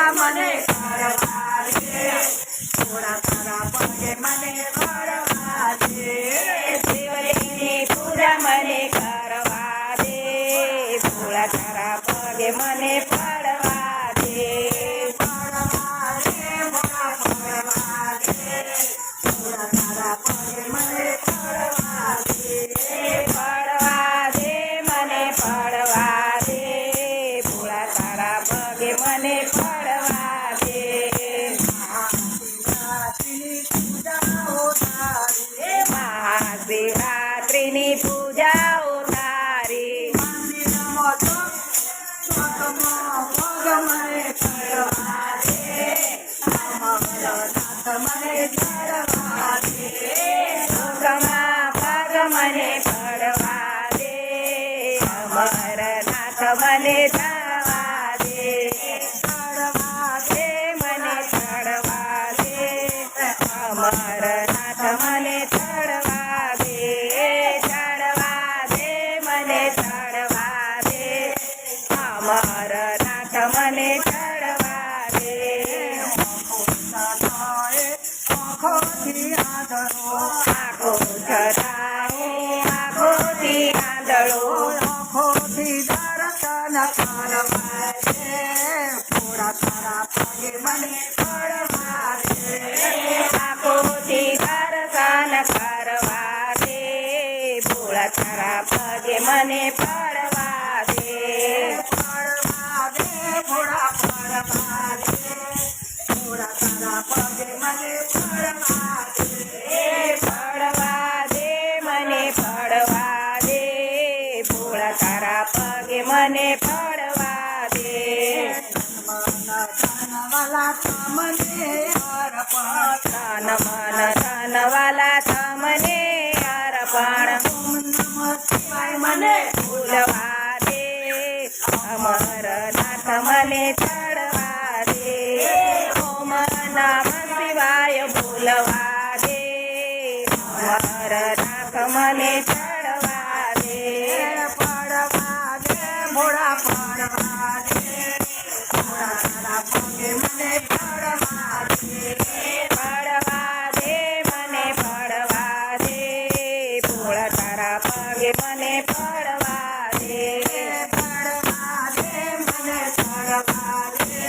પૂજા મને કરવા દે, ભોળા તારા પગે મને પડવા દે, શિવલિંગની પૂજા મને કરવા દે, ભોળા તારા પગે મને પડવા દે, પડવા દે ભોળા પડવા દે, ભોળા તારા પગે મને પડવા દે, પડવા દે મને પડવા દે, ભોળા તારા પગે મને પડવા દે. મહાશિવરાત્રિની પૂજાઓ તારી, મહાશિવરાત્રિની પૂજાઓ તારી, મને ચડવા દે, સુખમાં પગ મને પડવા દે, અમરનાથ મને ચડવા દે, ચડવા દે મને ચડવા દે, અમરનાથ મને ચડવા દે, ચડવા દે મને ચડવા દે, અમરનાથ મને ચડવા દે. આંખોથી આંધળો, આંખોથી આંધળો, આંખોથી દર્શન કરવા દે, ભોળા તારા પગે મને પડવા દે, આંખોથી દર્શન કરવા દે, ભોળા તારા પગે મને પડવા દે, પડવા દે ભોળા પડવા દે, ભોળા તારા પગે મને પડવા દે, પડવા દે મને પડવા દે, ભોળા તારા પગે મને પડવા દે. વાલા તમને અર્પણ, તન મન ધન વાલા તમને અર્પણ, નમઃ શિવાય મને ભૂલવા દે, અમરનાથ મને ચડવા દે, ઓમ નમઃ શિવાય ભૂલવા દે, અમરનાથ મને ચડવા દે, પડવા દે ભોળા પડવા દે, ભોળા તારા પગે મને પડવા દે, પડવા દે મને પડવા દે, ભોળા તારા પગે મને પડવા દે, પડવા દે મને પડવા દે,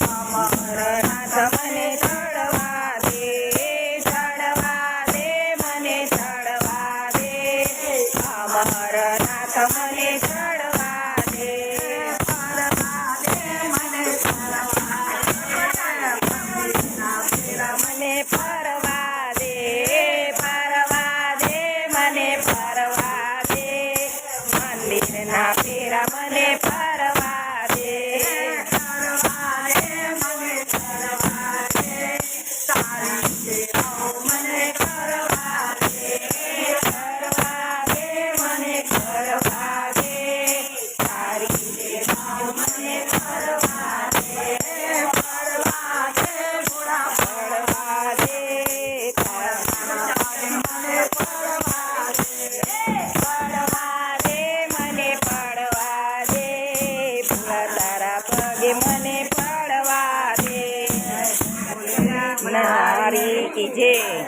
અમરનાથ મને ચડવા દે, ચડવા દે મને ચડવા દે, અમરનાથ મને ચડવા દે, પડવા દે મને પડવા દે, મંદિરના ફેરા મને ફરવા દે, ફરવા દે મને ફરવા દે, મંદિરના ફેરા મને ફરવા દે, કરવા દે મને કરવા દે, તારી સેવાઓ મને કરવા દે, કરવા દે મને કરવા દે, તારી સેવાઓ મને કરવા દે, પડવા દે ભોળા ફરવા દે, મને પડવા દે, પડવા દે મને પડવા દે, ભોળા તારા પગે મને પડવા દે. નારી કી જય.